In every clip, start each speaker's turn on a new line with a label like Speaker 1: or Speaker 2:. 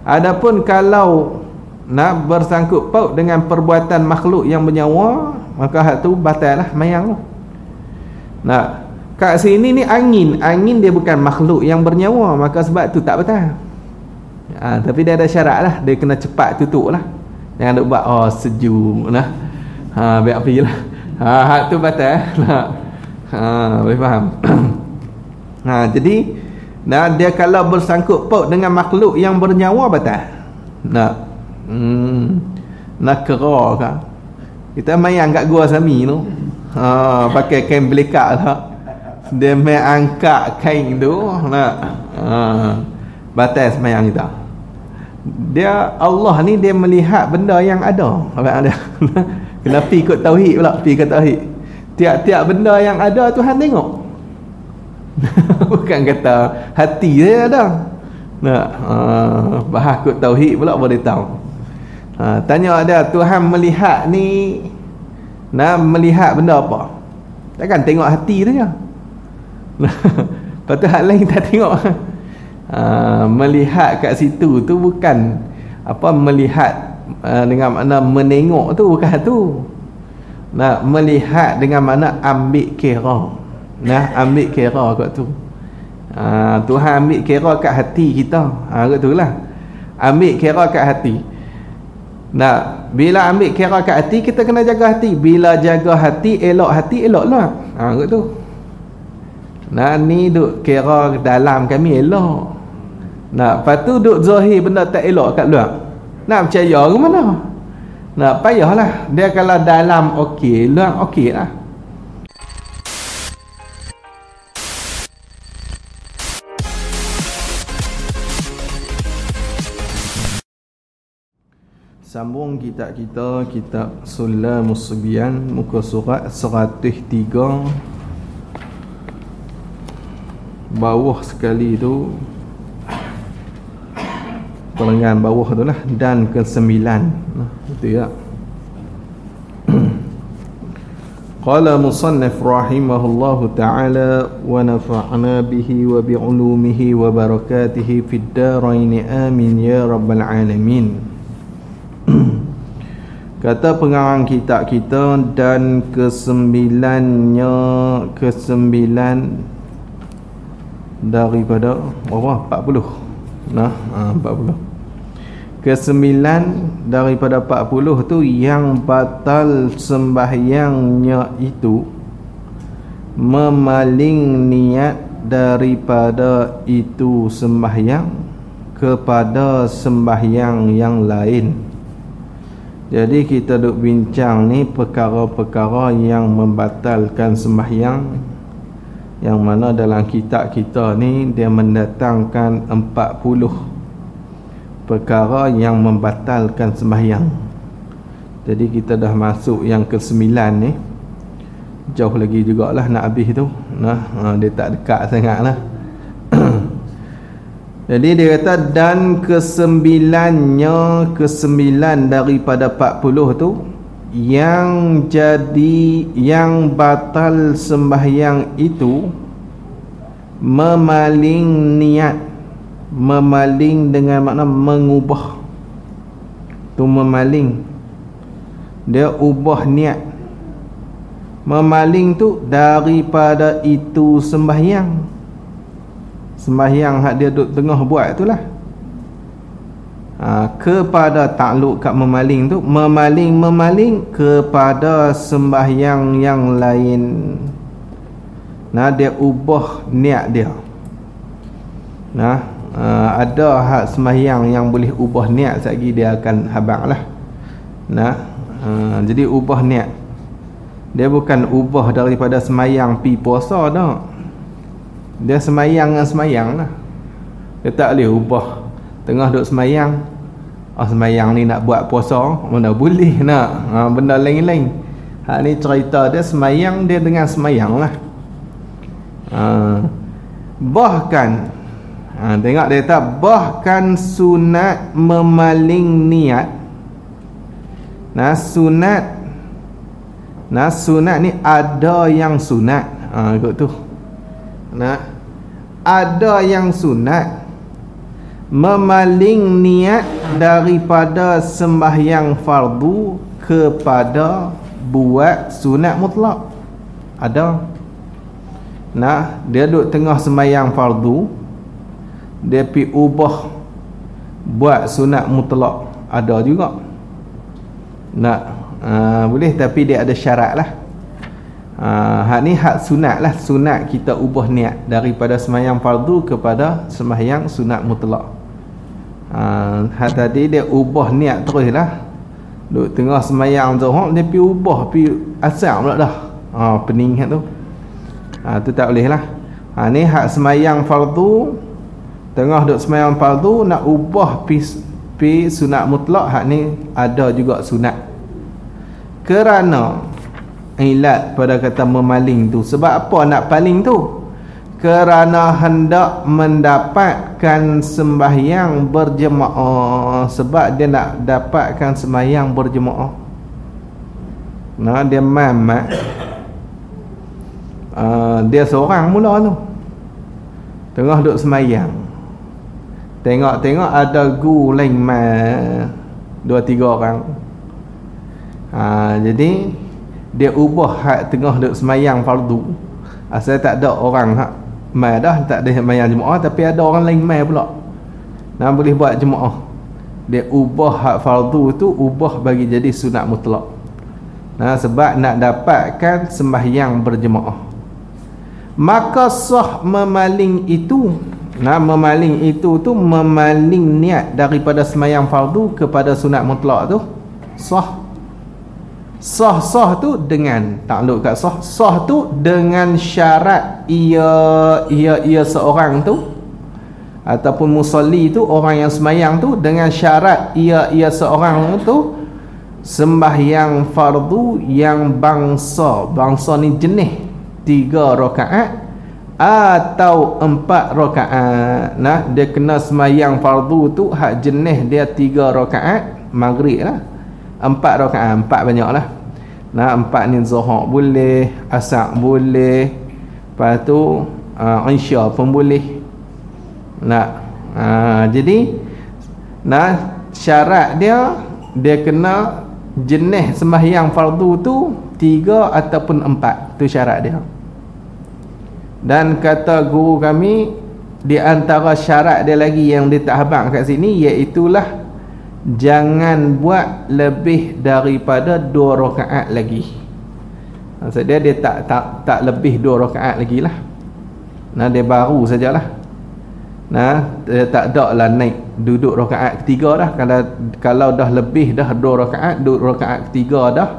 Speaker 1: Adapun kalau nak bersangkut paut dengan perbuatan makhluk yang bernyawa, maka hak tu batal lah mayang tu. Nah, kat sini ni angin dia bukan makhluk yang bernyawa, maka sebab tu tak batal. Tapi dia ada syarat lah, dia kena cepat tutup lah, jangan duk buat sejuk lah, biar api lah, hak tu batal lah. Boleh faham? Jadi dia kalau bersangkut paut dengan makhluk yang bernyawa batal. Nak kera kan, kita mayang kat gua Sami tu, pakai kain belekak lah, dia main angkat kain tu, batal semayang kita. Dia Allah ni dia melihat benda yang ada. Ada kena pi ikut tauhid pula, pi ikut tauhid. Tiap-tiap benda yang ada Tuhan tengok. Bukan kata hati saya ada. Bahas ikut tauhid pula boleh tahu. Tanya ada Tuhan melihat ni, melihat benda apa? Takkan tengok hati saja. Lepas tu hal lain tak tengok. Melihat kat situ tu bukan melihat dengan makna menengok tu, bukan tu. Melihat dengan makna ambil kira. Ambil kira kat tu. Tuhan ambil kira kat hati kita. Kat tu lah. Ambil kira kat hati. Bila ambil kira kat hati, kita kena jaga hati. Bila jaga hati, elok lah. Kat tu. Ni duk kira dalam kami elok. Lepas tu duk zahir benda tak elok kat luar. Nak percaya ke mana? Payahlah. Dia kalau dalam okey, luar okey lah. Sambung kitab kita, kitab Sulamus Subyan, muka surat 103. Bawah sekali tu, pertengahan bawah tu lah, dan ke-9. Itu ya. Qala musannif rahimahullahu ta'ala wa nafa'na bihi wa bi'ulumihi wa barakatihi fid darain amin ya rabbal alamin. Kata pengarang kitab kita, dan kesembilannya, ke-9 daripada 40. 40. Ke-9 daripada 40 tu yang batal sembahyangnya itu memaling niat daripada itu sembahyang kepada sembahyang yang lain. Jadi kita duk bincang ni perkara-perkara yang membatalkan sembahyang, yang mana dalam kitab kita ni dia mendatangkan 40 perkara yang membatalkan sembahyang. Jadi kita dah masuk yang ke-9 ni. Jauh lagi jugalah nak habis tu. Dia tak dekat sangat lah. Jadi dia kata, dan ke-9-nya, ke-9 daripada 40 tu, yang jadi, yang batal sembahyang itu memaling niat. Memaling dengan makna mengubah. Tu memaling, dia ubah niat. Memaling tu daripada itu sembahyang. Sembahyang hak dia duduk tengah buat itulah. Kepada takluk kat memaling tu, memaling kepada sembahyang yang lain. Dia ubah niat dia. Ada hak sembahyang yang boleh ubah niat, sekali dia akan habaq lah. Jadi ubah niat. Dia bukan ubah daripada sembahyang pi puasa dah. Dia semayang dengan semayang lah. Dia tak boleh ubah tengah duk semayang, semayang ni nak buat puasa, mana boleh nak benda lain-lain. Hak ni cerita dia semayang dia dengan semayang lah. Bahkan tengok dia kata, bahkan sunat memaling niat. Sunat ni ada yang sunat. Ikut tu. Ada yang sunat, memaling niat daripada sembahyang fardu kepada buat sunat mutlak. Ada. Nah, dia duduk tengah sembahyang fardu, dia pi ubah buat sunat mutlak. Ada juga. Nak boleh, tapi dia ada syarat lah. Hak ni hak sunat lah. Sunat kita ubah niat daripada sembahyang fardu kepada sembahyang sunat mutlak. Hak tadi dia ubah niat terus lah. Duk tengah sembahyang zuhur dia pi ubah, pi asar pula dah. Pening hak tu. Tu tak boleh lah. Ni hak sembahyang fardu, tengah duk sembahyang fardu nak ubah pi sunat mutlak. Hak ni ada juga sunat. Kerana ilat pada kata memaling tu, sebab apa nak paling tu? Kerana hendak mendapatkan sembahyang berjemaah. Sebab dia nak dapatkan sembahyang berjemaah. Nah, dia mamak, dia seorang mula tu, tengah duk sembahyang, tengok-tengok ada guru lain mai 2-3 orang. Jadi dia ubah hak tengah duk sembahyang fardu. Asal tak ada orang hak mai dah, tak ada sembahyang jemaah, tapi ada orang lain mai pula. Nah, boleh buat jemaah. Dia ubah hak fardu tu, ubah bagi jadi sunat mutlak. Nah, sebab nak dapatkan sembahyang berjemaah. Maka sah memaling itu. Nah, memaling itu tu memaling niat daripada sembahyang fardu kepada sunat mutlak tu sah. Sah tu dengan takluk kat sah tu dengan syarat ia seorang tu ataupun musalli tu, orang yang sembahyang tu, dengan syarat ia seorang tu sembahyang fardu yang bangsa ni jenis 3 rakaat atau 4 rakaat. Nah, dia kena sembahyang fardu tu hak jenis dia 3 rakaat maghrib lah, 4 rakaat, 4 banyak lah. Nah, 4 ni zuhur boleh, asar boleh, lepas tu isya pun boleh. Nah, jadi nah, syarat dia kena jenis sembahyang fardu tu 3 ataupun 4. Tu syarat dia. Dan kata guru kami, di antara syarat dia lagi yang dia tak habaq kat sini, iaitulah jangan buat lebih daripada 2 rakaat lagi. Maksud dia tak lebih 2 rakaat lagi lah. Nah, dia baru sajalah. Nah, dia tak ada lah naik duduk rakaat ketiga dah. Kalau dah lebih dah 2 rakaat, duduk rakaat ketiga dah,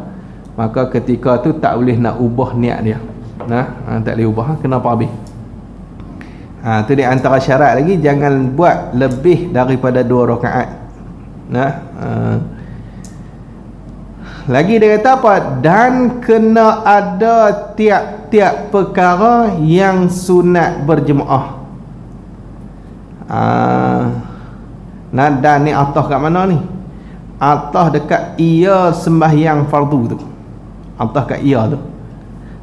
Speaker 1: maka ketika tu tak boleh nak ubah niat dia. Nah, tak boleh ubah, kenapa habis? Tu di antara syarat lagi, jangan buat lebih daripada 2 rakaat. Nah, lagi dia kata apa? Dan kena ada tiap-tiap perkara yang sunat berjemaah. Nah, dan ni atas kat mana ni? Atas dekat ia sembahyang fardu tu. Atas kat ia tu.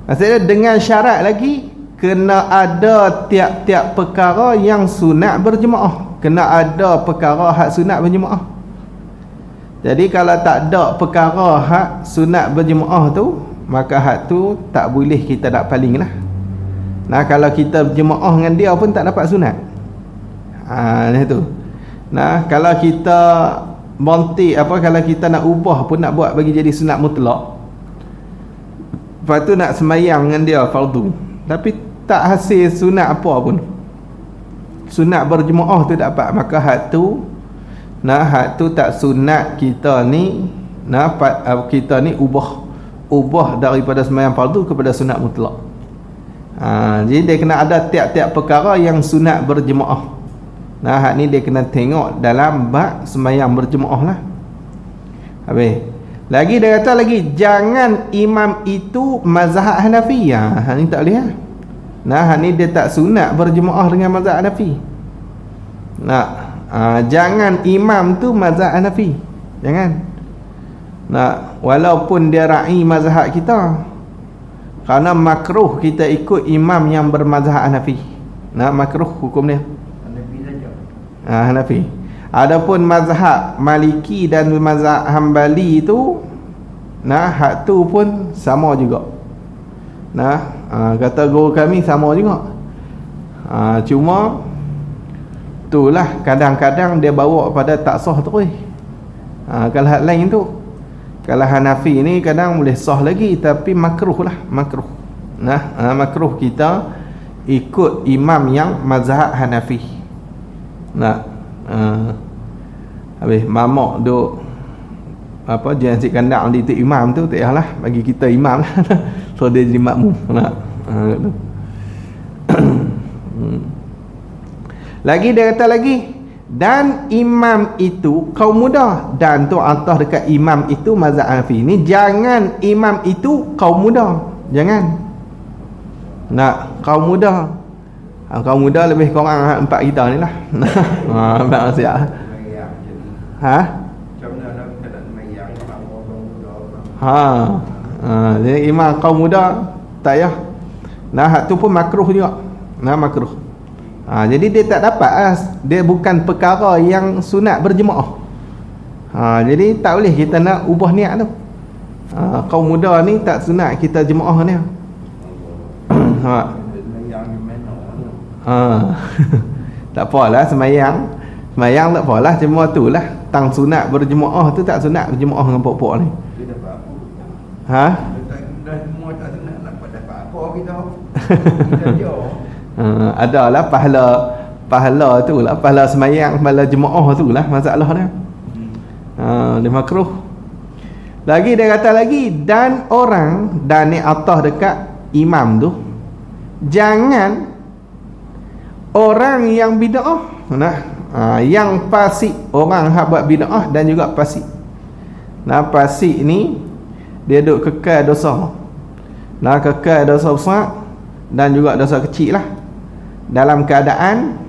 Speaker 1: Maksudnya dengan syarat lagi, kena ada tiap-tiap perkara yang sunat berjemaah. Kena ada perkara hak sunat berjemaah. Jadi kalau tak ada perkara hak sunat berjemaah tu, maka hak tu tak boleh kita nak paling lah. Nah, kalau kita berjemaah dengan dia pun tak dapat sunat. Nah tu. Nah, kalau kita bontik kalau kita nak ubah pun, nak buat bagi jadi sunat mutlak, lepas tu nak sembahyang dengan dia fardu, tapi tak hasil sunat apa pun, sunat berjemaah tu dapat, maka hak tu, nah, hak tu tak sunat kita ni. Nah, kita ni ubah daripada sembahyang fardu kepada sunat mutlak. Jadi dia kena ada tiap-tiap perkara yang sunat berjemaah. Nah, hak ni dia kena tengok dalam bab sembahyang berjemaah lah. Habis lagi dia kata lagi, jangan imam itu mazhab Hanafi. Hak ni tak boleh lah. Nah, hak ni dia tak sunat berjemaah dengan mazhab Hanafi. Nah, jangan imam tu mazhab Hanafi. Jangan. Nah, walaupun dia ra'i mazhab kita, kerana makruh kita ikut imam yang bermazhab Hanafi. Nah, makruh hukum dia. Hanafi. Adapun mazhab Maliki dan mazhab Hambali itu hak tu pun sama juga. Kata guru kami sama juga. Cuma itulah kadang-kadang dia bawa pada tak sah terus. Kalau hak lain tu, kalau Hanafi ni kadang boleh sah lagi tapi makruh lah, makruh. Makruh kita ikut imam yang mazhab Hanafi. Habis mamak duk jangan si kandang di tu imam tu, tak payahlah, bagi kita imam lah. So dia jadi makmum. Lagi dia kata lagi, dan imam itu kaum muda, dan tu atas dekat imam itu mazhab Hanafi ni, jangan imam itu kaum muda, jangan. Kaum muda, kaum muda lebih kurang empat kita ni lah. Empat masyarakat. Jadi imam kaum muda tak payah. Hak tu pun makruh juga. Makruh. Jadi dia tak dapat dia bukan perkara yang sunat berjemaah. Jadi tak boleh kita nak ubah niat tu. Kaum muda ni tak sunat kita jemaah ni. Tak apalah semayang tak apalah, cuma tu lah tang sunat berjemaah tu, tak sunat berjemaah dengan pokok ni. Adalah pahala tu lah, pahala semayang, pahala jemaah tu lah masalah dia. Dia makruh. Lagi dia kata lagi, dan orang, dan ni atas dekat imam tu, jangan orang yang bid'ah, yang fasik, orang hak buat bid'ah dan juga fasik. Fasik ni dia duk kekal dosa. Kekal dosa besar dan juga dosa kecil lah, dalam keadaan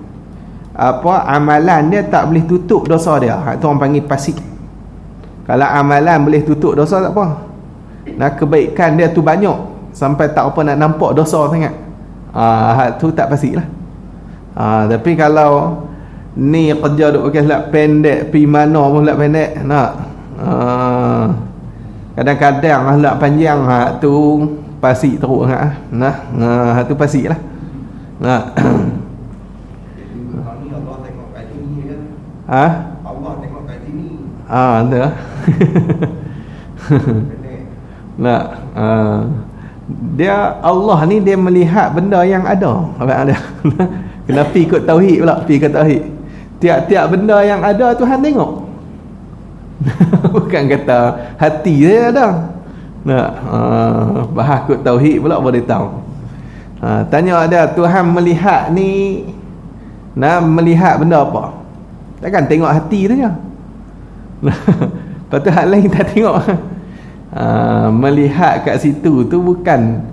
Speaker 1: amalan dia tak boleh tutup dosa dia. Itu orang panggil fasik. Kalau amalan boleh tutup dosa tak apa. Kebaikan dia tu banyak sampai tak apa nak nampak dosa sangat. Tu tak fasik lah. Tapi kalau ni kerja duk pakai selak pendek, pi mana pun selak pendek, kadang-kadang selak panjang, tu fasik teruk sangat. Tu fasik lah.
Speaker 2: Allah tengok kat sini.
Speaker 1: Betul lah. Dia Allah ni dia melihat benda yang ada. Kena pi ikut tauhid pula, pi ikut tauhid. Tiap-tiap benda yang ada Tuhan tengok. Bukan kata hati dia ada. Bahas ikut tauhid pula boleh tahu. Tanya dia, Tuhan melihat ni melihat benda apa? Takkan tengok hati tu je. Lepas tu hal lain tak tengok. Melihat kat situ tu bukan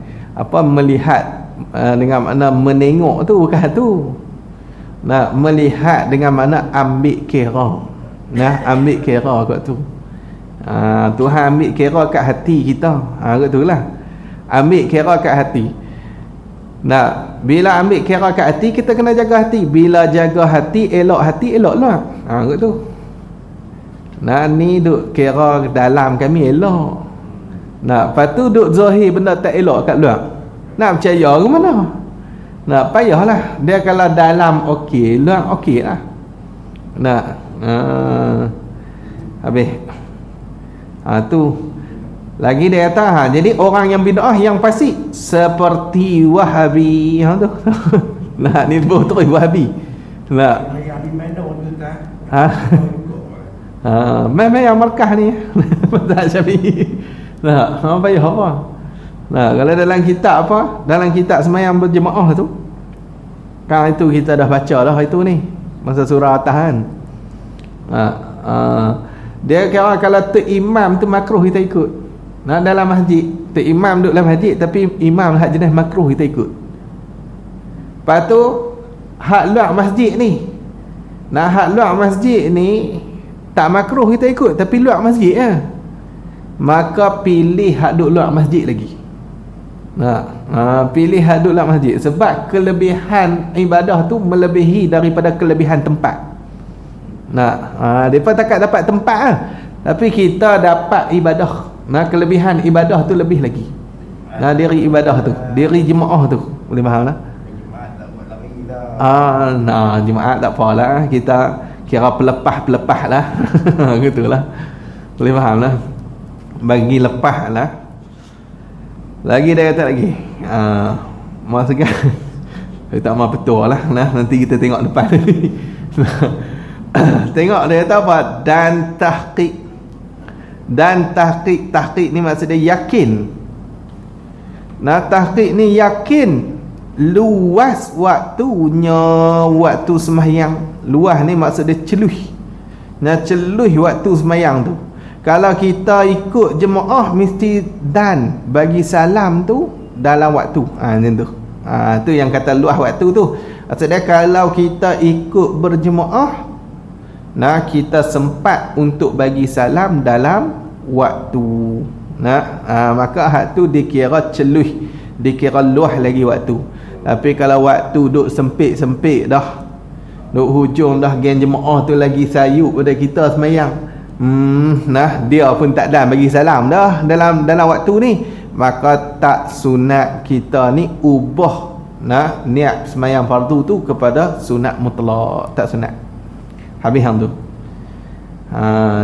Speaker 1: melihat dengan makna menengok tu, bukan tu. Melihat dengan makna ambil kira. Ambil kira kat tu. Tuhan ambil kira kat hati kita. Kat tu lah. Ambil kira kat hati. Bila ambil kira kat hati, kita kena jaga hati. Bila jaga hati, elok lah. Kat tu. Ni duk kira dalam kami elok. Lepas tu duk zahir benda tak elok kat luar. Nak percaya ke mana? Payahlah. Dia kalau dalam okey, luar okey lah. Habis. Tu. Lagi dia kata, jadi orang yang bid'ah yang fasik seperti Wahabi. Tu. Ni buh terus Wahabi. Memang yang markah ni. Mazhab Syafi'i. Payah apa? Kalau dalam kitab dalam kitab semayang berjemaah tu, kan itu kita dah baca dah itu ni masa surah atas kan. Dia kira kalau tu imam tu makruh kita ikut. Dalam masjid tu imam duduk dalam masjid tapi imam hak jenis makruh kita ikut. Lepas tu hak luar masjid ni, hak luar masjid ni tak makruh kita ikut tapi luar masjid maka pilih hak duduk luar masjid lagi. Pilih hak duduk luar masjid sebab kelebihan ibadah tu melebihi daripada kelebihan tempat. Depa takkan dapat tempat lah. Tapi kita dapat ibadah. Kelebihan ibadah tu lebih lagi. Diri ibadah tu, diri jemaah tu. Boleh faham lah? Jemaah tak apalah, kita kira pelepah lah. Gitulah. Boleh faham lah. Bagi lepas lah. Lagi dia kata lagi. Maksudnya tak mau betul lah. Nanti kita tengok depan ni. Tengok dia kata apa? Dan tahqiq ni maksudnya yakin. Tahqiq ni yakin luas waktunya, waktu sembahyang. Luas ni maksudnya celuh. Celuh waktu sembahyang tu. Kalau kita ikut jemaah mesti dan bagi salam tu dalam waktu. Macam tu. Tu yang kata luas waktu tu. Maksudnya kalau kita ikut berjemaah, kita sempat untuk bagi salam dalam waktu. Maka hak tu dikira celuh, dikira luas lagi waktu. Tapi kalau waktu duk sempit dah, duk hujung dah, gen jemaah tu lagi sayup pada kita semayang, dia pun tak dan bagi salam dah dalam waktu ni, maka tak sunat kita ni ubah niat semayang fardu tu kepada sunat mutlak. Tak sunat. Habis hang tu.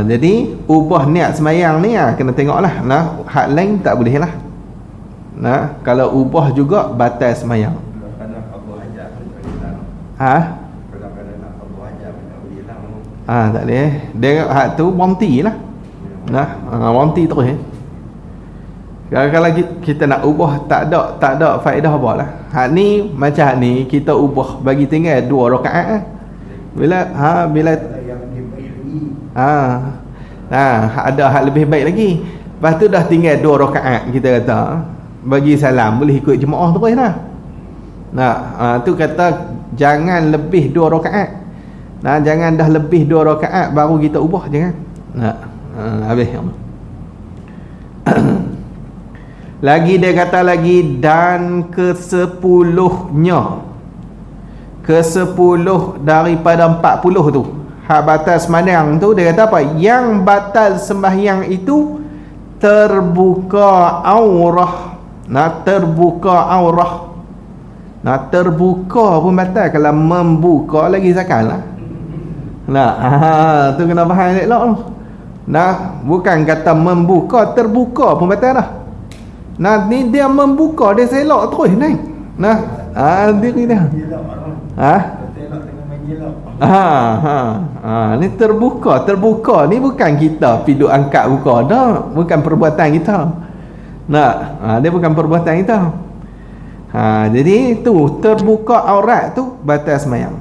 Speaker 1: Jadi ubah niat semayang ni kena tengoklah. Hak lain tak boleh lah. Kalau ubah juga batal semayang. Tak boleh. Dia hak tu berhenti lah. Berhenti terus. Kalau kita nak ubah tak ada faedah apa lah. Hak ni macam hak ni kita ubah bagi tinggal 2 rakaat. Bila ada hak lebih baik lagi. Lepas tu dah tinggal 2 rakaat, kita kata bagi salam boleh ikut jemaah terus dah. Tu kata jangan lebih 2 rakaat. Jangan dah lebih 2 rakaat baru kita ubah, jangan. Habis. Lagi dia kata lagi, dan ke-10-nya, ke-10 daripada 40 tu, hak batal sembahyang tu, dia kata apa? Yang batal sembahyang itu terbuka aurah. Terbuka aurah. Terbuka pun batal. Kalau membuka lagi sakal lah. Tu kena faham elok tu. Bukan kata membuka, terbuka pun batal dah. Ni dia membuka, dia selok terus naik. Diri dia. Ni terbuka ni bukan kita pergi duk angkat buka dah, bukan perbuatan kita. Dia bukan perbuatan kita. Jadi tu terbuka aurat tu batal sembahyang.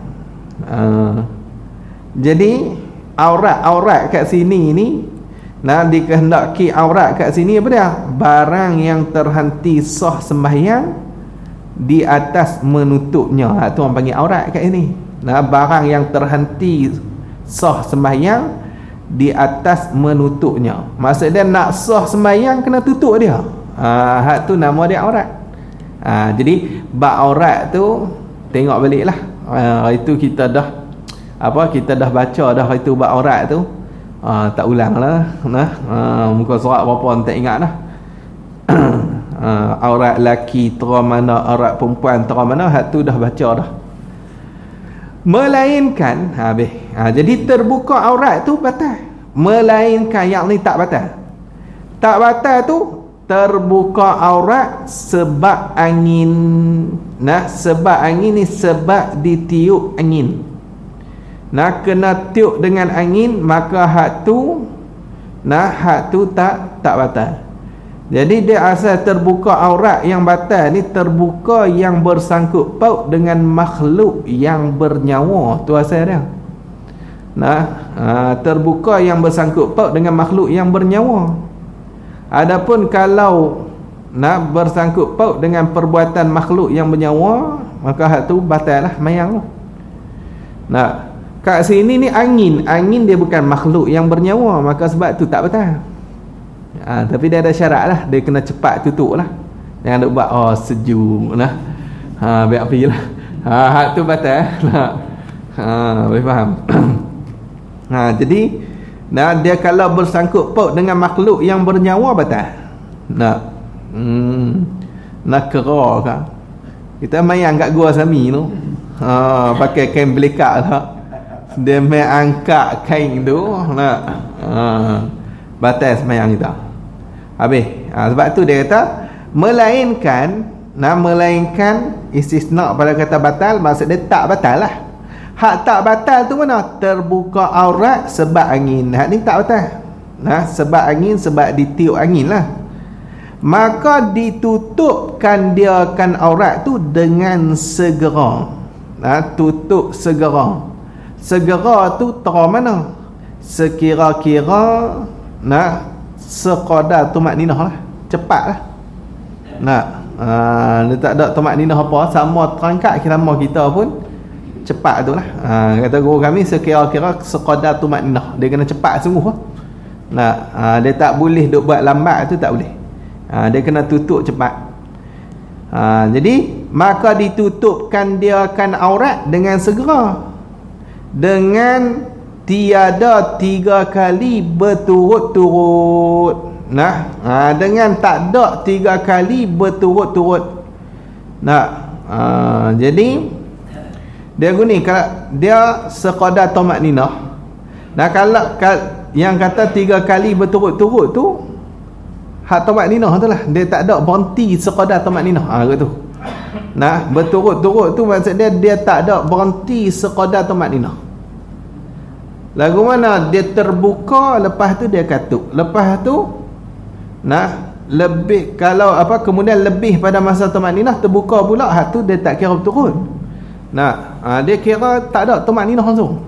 Speaker 1: Jadi aurat kat sini ni, dikehendaki aurat kat sini apa dia? Barang yang terhenti sah sembahyang di atas menutupnya. Tu orang panggil aurat kat sini. Barang yang terhenti sah sembahyang di atas menutupnya. Maksudnya nak sah sembahyang kena tutup dia. Hak tu nama dia aurat. Jadi bab aurat tu tengok baliklah. Itu kita dah baca dah itu bab aurat tu. Tak ulang lah. Muka surat berapa tak ingat dah. Aurat laki tera mana, aurat perempuan tera mana, hak tu dah baca dah. Melainkan jadi terbuka aurat tu batal. Melainkan yang ni tak batal. Tak batal tu terbuka aurat sebab angin. Sebab angin ni sebab ditiup angin. Kena tiup dengan angin, maka hak tu tak batal. Jadi dia asal terbuka aurat yang batal ni terbuka yang bersangkut paut dengan makhluk yang bernyawa. Tu asal dia. Terbuka yang bersangkut paut dengan makhluk yang bernyawa. Adapun kalau bersangkut paut dengan perbuatan makhluk yang bernyawa, maka hak tu batal lah mayang tu. Kat sini ni angin dia bukan makhluk yang bernyawa, maka sebab tu tak batal. Tapi dia ada syarat lah, dia kena cepat tutup lah. Jangan duk buat sejuk biar pergi lah. Hak tu batal. Boleh faham? Jadi dia kalau bersangkut paut dengan makhluk yang bernyawa batal. Nak kera kan. Kita mayang kat gua Sami tu. Pakai kain belekak tak. Dia main angkat kain tu batal semayang kita. Habis. Sebab tu dia kata melainkan istisna pada kata batal, maksud dia tak batal lah. Hak tak batal tu mana? Terbuka aurat sebab angin. Hak ni tak batal. Sebab angin, sebab ditiup angin lah. Maka ditutupkan dia kan aurat tu dengan segera. Tutup segera. Segera tu tera mana? Sekira-kira sekadar tumakninah lah. Cepat lah. Dia tak ada tumakninah apa, sama terangkat kirama kita pun cepat tu lah. Kata guru kami sekira-kira sekadar tumakninah. Dia kena cepat sungguh lah. Dia tak boleh duk buat lambat tu, tak boleh. Dia kena tutup cepat. Jadi maka ditutupkan dia kan aurat dengan segera, dengan tiada 3 kali berturut-turut. Dengan tak ada 3 kali berturut-turut. Jadi dia guni, kalau dia sekadar tumakninah. Kalau yang kata 3 kali berturut-turut tu hak tumakninah tu lah, dia tak ada berhenti sekadar tumakninah. Gitu. Berturut-turut tu maksud dia tak ada berhenti sekadar tumakninah. Lagu mana dia terbuka, lepas tu dia katuk, lepas tu lebih, kalau kemudian lebih pada masa tumakninah terbuka pula, hak tu dia tak kira berturut. Dia kira tak ada tumakninah langsung.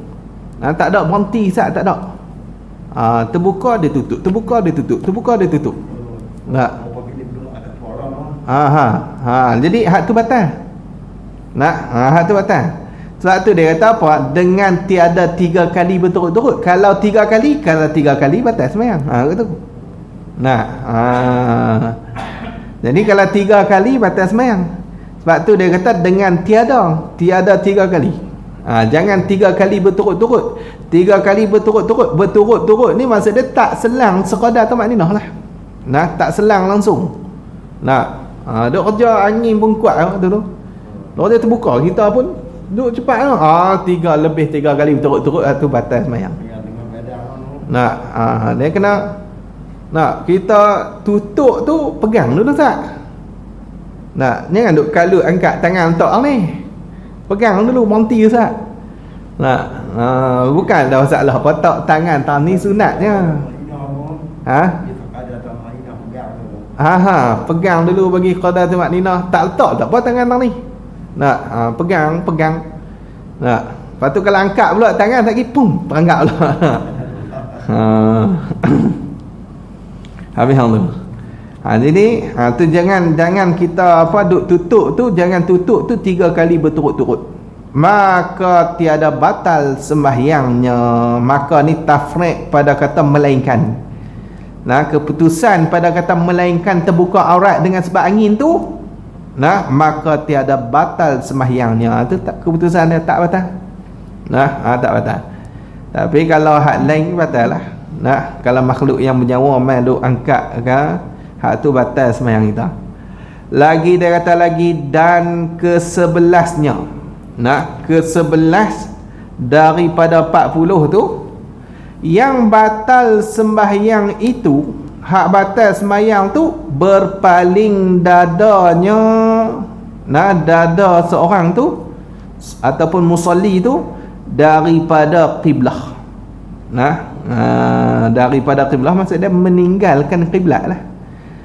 Speaker 1: Tak ada berhenti sat, tak ada. Terbuka dia tutup, terbuka dia tutup, terbuka dia tutup. Jadi hak tu batal. Hak tu batal. Sebab tu dia kata apa? Dengan tiada 3 kali berturut-turut. Kalau 3 kali batal sembahyang. Gitu. Jadi kalau 3 kali batal sembahyang. Sebab tu dia kata dengan tiada 3 kali. Jangan 3 kali berturut-turut. 3 kali berturut-turut ni maksud dia tak selang sekadar tumakninah lah. Tak selang langsung. Duk kerja angin pun kuat tu. Kalau dia terbuka, kita pun duk cepat lah. 3 kali berturut-turut tu batal sembahyang. Dia kena kita tutup tu pegang dulu tak? Jangan duk kalut angkat tangan tok ni. Pegang dulu berhenti Ustaz. Bukan dah masalah apa tak tangan ni sunatnya. Pegang dulu bagi qada tumakninah. Tak letak tak apa tangan tang ni. Pegang. Lepas tu kalau angkat pula tangan tak lagi pum, terangkat pula. Habis hang tu. Jadi tu jangan kita duk tutup tu, jangan tutup tu 3 kali berturut-turut. Maka tiada batal sembahyangnya. Maka ni tafriq pada kata melainkan. Keputusan pada kata melainkan terbuka aurat dengan sebab angin tu, maka tiada batal sembahyangnya. Itu tak, keputusan dia tak batal. Tak batal. Tapi kalau hak lain batal lah. Kalau makhluk yang bernyawa main duk angkat kan, hak tu batal sembahyang kita. Lagi dia kata lagi, dan ke-11-nya. Ke-11 daripada 40 tu, yang batal sembahyang itu, hak batal sembahyang tu berpaling dadanya, dada seorang tu ataupun musalli tu daripada qiblah. Daripada qiblah maksud dia meninggalkan qiblat lah.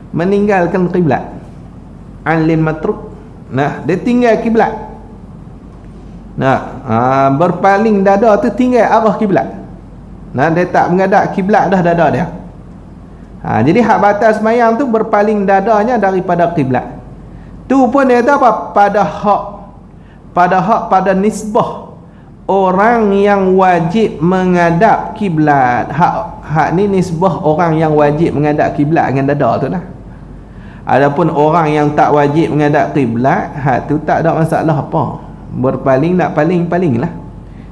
Speaker 1: Meninggalkan qiblat. Anlil matruk. Dia tinggal qiblat. Berpaling dada tu tinggal arah qiblat. Dia tak menghadap kiblat dah dada dia. Jadi hak batal sembahyang tu berpaling dadanya daripada kiblat. Tu pun dia kata apa? Pada nisbah orang yang wajib menghadap kiblat. Hak ni nisbah orang yang wajib menghadap kiblat dengan dada tu lah. Adapun orang yang tak wajib menghadap kiblat, hak tu tak ada masalah apa. Berpaling nak paling lah.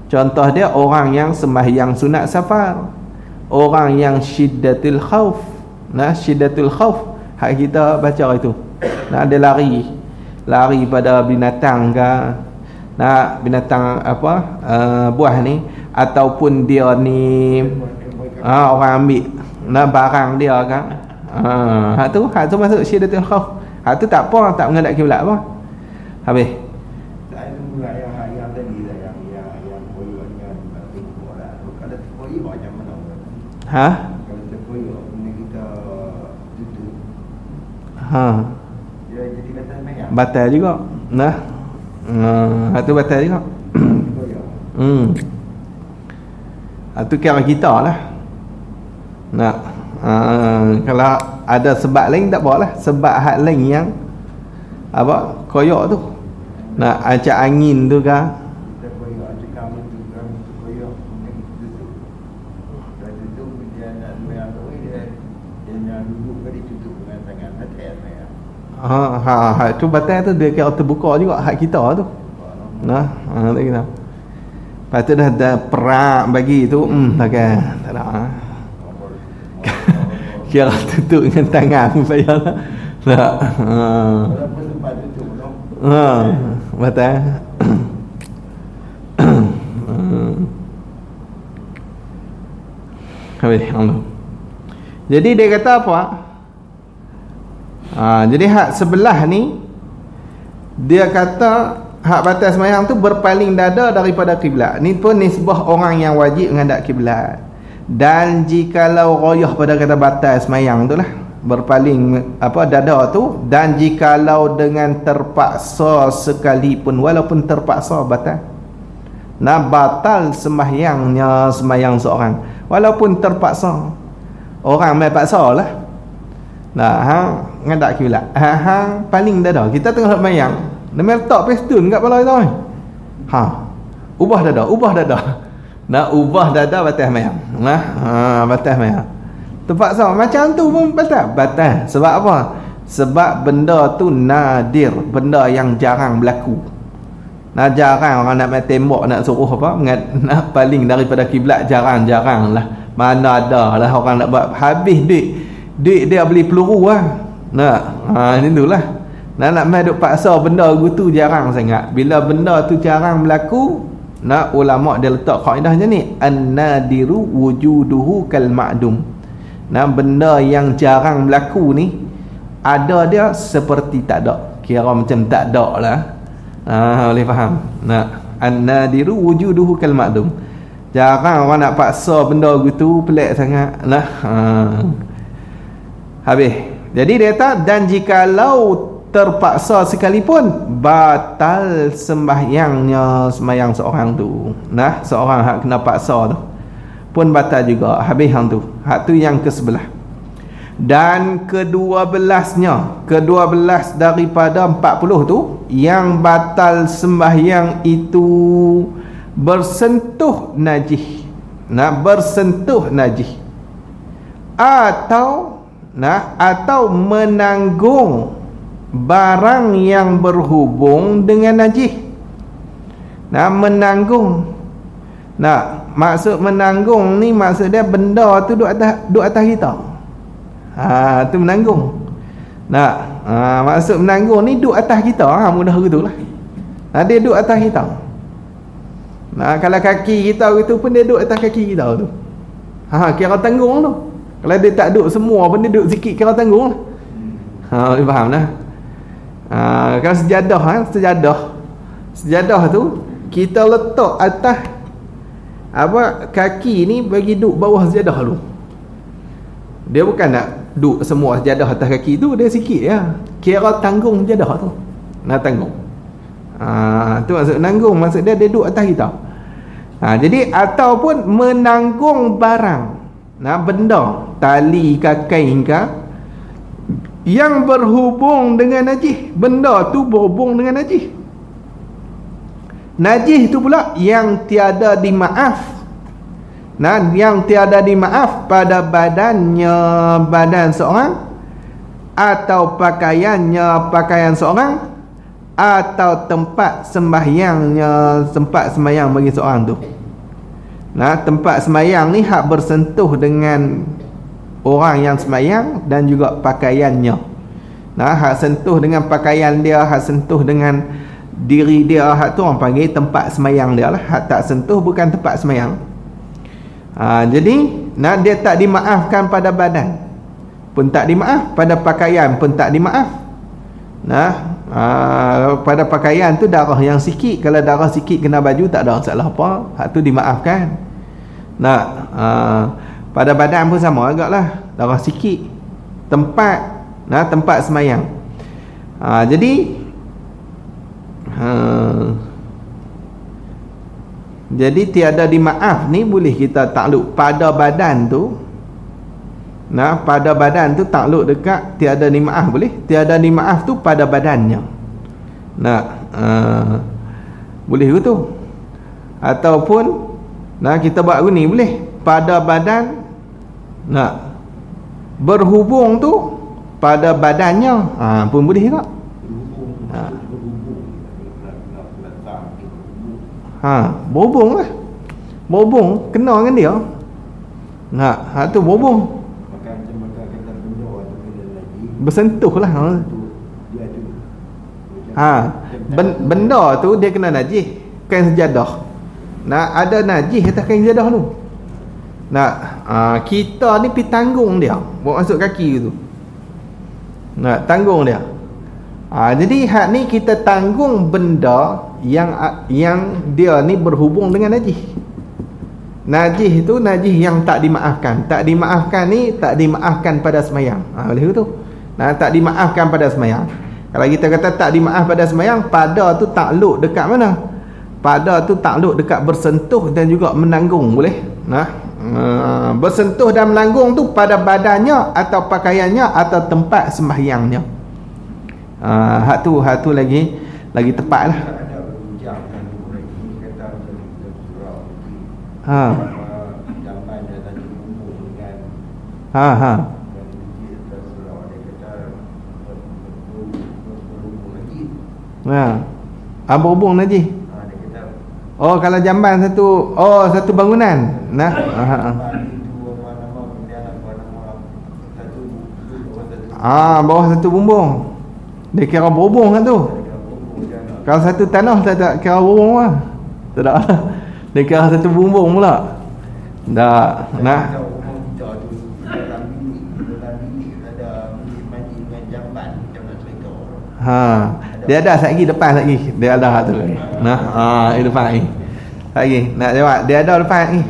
Speaker 1: Contoh dia orang yang sembahyang sunat safar, orang yang syiddatul khauf. Nah, syiddatul khauf hak kita baca itu. Nah, dia lari pada binatang ke, nah binatang apa, buah ni, ataupun dia ni orang ambil nah barang dia kan. Hak tu masuk syiddatul khauf. Hak tu tak apa, tak menghadap kiblat apa. Habis. Ha?
Speaker 2: Kalau terkoyak benda kita tutup. Dia jadi batal mayang.
Speaker 1: Batal juga. Nah. Itu batal juga. Itu kira kita lah. Nah. Kalau ada sebab lain tak apa lah. Sebab hak lain yang apa? Koyak tu. Nak acak angin tu kan.
Speaker 2: Kita koyak acak kamu tu kan, koyak benda kita tutup. Dah tutup dia nak mayang tu dia nak duduk ke ditutup dengan tangan batal mayang.
Speaker 1: Tu batal tu dia kira terbuka juga hak kita tu. Nah, tak kira. Lepas tu dah ada perak bagi tu, tak ada. Kira tutup dengan tangan payah lah. Tak.
Speaker 2: Walaupun tempat tutup tu.
Speaker 1: Batal. Habis Allah. Jadi dia kata apa? Jadi hak sebelah ni dia kata hak batas sembahyang tu berpaling dada daripada kiblat. Ni pun nisbah orang yang wajib menghadap kiblat. Dan jikalau royah pada kata batas sembahyang tu lah, berpaling apa dada tu, dan jikalau dengan terpaksa sekalipun, walaupun terpaksa batal. Nah, batal sembahyang seorang walaupun terpaksa. Orang mai paksa lah. Nah, hang ngadak kiblat. Hang paling dada. Kita tengah sembahyang, dia letak pistol kat kepala kita. Ubah dada. Nak ubah dada batal sembahyang. Nah, batal sembahyang. Terpaksa macam tu pun batal. Sebab apa? Sebab benda tu nadir, benda yang jarang berlaku. Nah, jarang orang nak main tembak, nak suruh apa, nak paling daripada kiblat, jarang lah. Mana ada lah orang nak buat habis duit dia beli peluru lah. Nah, itulah. Nak main duk paksa benda gitu jarang sangat. Bila benda tu jarang berlaku, nah ulama dia letak kaedah macam ni, an-nadiru wujuduhu kal ma'dum. Nah, benda yang jarang berlaku ni ada dia seperti tak ada. Kira macam tak ada lah. Boleh faham? Nah, an-nadiru wujuduhu kal ma'dum. Jarang orang nak paksa benda gitu, pelik sangat. Nah, habis. Jadi dia kata, dan jikalau terpaksa sekalipun, batal sembahyang seorang tu. Nah, seorang hak kena paksa tu pun batal juga. Habis hang tu. Hak tu yang ke-11. Dan ke-12 daripada 40 tu, yang batal sembahyang itu bersentuh najis. Nah, bersentuh najis. Atau menanggung barang yang berhubung dengan najis. Nah, menanggung. Nah, maksud menanggung ni maksud dia benda tu duk atas kita. Tu menanggung. Nah, maksud menanggung ni duk atas kita, mudah gitulah. Dia duk atas kita. Nah, kalau kaki kita gitu pun dia duk atas kaki kita tu. Kira tanggung tu. Kalau dia tak duk semua pun dia duk sikit, kira tanggung lah. Boleh faham dah. Kalau sejadah tu kita letak atas apa, kaki ni bagi duk bawah sejadah tu. Dia bukan nak duk semua sejadah atas kaki tu, dia sikit ya. Kira tanggung sejadah tu. Nak tanggung. Tu maksud nanggung, maksud dia duk atas kita. Jadi ataupun menanggung barang, benda, tali ke kain ke, yang berhubung dengan najis. Benda tu berhubung dengan najis. Najis tu pula yang tiada dimaaf. Yang tiada dimaaf pada badan seorang, atau pakaian seorang, atau tempat sembahyang bagi seorang tu. Nah, tempat semayang ni hak bersentuh dengan orang yang semayang dan juga pakaiannya. Nah, hak sentuh dengan pakaian dia, hak sentuh dengan diri dia, hak tu orang panggil tempat semayang dia lah. Hak tak sentuh bukan tempat semayang. Jadi nah, dia tak dimaafkan pada badan pun tak dimaaf, pada pakaian pun tak dimaaf. Nah, pada pakaian tu darah yang sikit, kalau darah sikit kena baju tak ada masalah apa, hak tu dimaafkan. Nah, pada badan pun sama agaklah, darah sikit. Tempat, nah, tempat semayang. Jadi tiada dimaaf ni boleh kita takluk pada badan tu. Nah, pada badan tu takluk dekat tiada dimaaf boleh. Tiada dimaaf tu pada badannya. Nah, boleh ke tu? Ataupun nah, kita buat gini boleh. Pada badan, nah, berhubung tu pada badannya, pun boleh tak? Berhubung lah. Berhubung kena dengan dia. Nah, tu berhubung. Bersentuh lah. Benda tu dia kena najis. Kain sejadah. Nah, ada najis atas kain sejadah tu. Nah, kita ni pergi tanggung dia, bawa masuk kaki tu. Nah, tanggung dia. Jadi hak ni kita tanggung benda yang dia ni berhubung dengan najis. Najis itu najis yang tak dimaafkan. Tak dimaafkan ni tak dimaafkan pada semayang. Boleh tu. Nah, tak dimaafkan pada semayang. Kalau kita kata tak dimaaf pada semayang, pada tu takluk dekat mana? Pada tu takluk dekat bersentuh dan juga menanggung, boleh? Nah, bersentuh dan menanggung tu pada badannya atau pakaiannya atau tempat sembahyangnya. Hak tu lagi tepat lah. Berhubung najis. Oh, kalau jamban satu bangunan. Nah, bawah satu bumbung. Dia kira berhubung kan tu. Kalau satu tanah tak kira berhubung lah. Tak ada. Dia kira satu bumbung pula. Dah, nah. Dia ada lagi depan lagi. Dia ada tu lagi. Nah, depan lagi. Lagi nak jawab, dia ada depan lagi.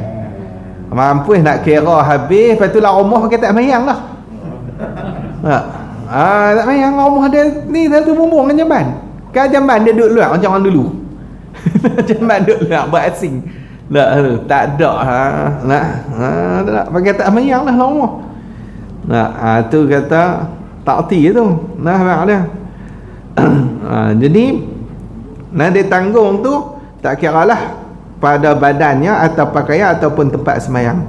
Speaker 1: Mampu nak kira habis, lepas tu lah rumah pakai tak mayang lah. Tak mayang rumah dia ni satu bumbung kan jamban. Kan jamban dia duduk luar macam orang dulu. Jamban duduk luar buat asing. Tak ada tak pakai tak mayang lah rumah. Tu kata tak erti tu. Nah, abang dia. Jadi dia tanggung tu tak kira lah pada badannya atau pakaian ataupun tempat semayang.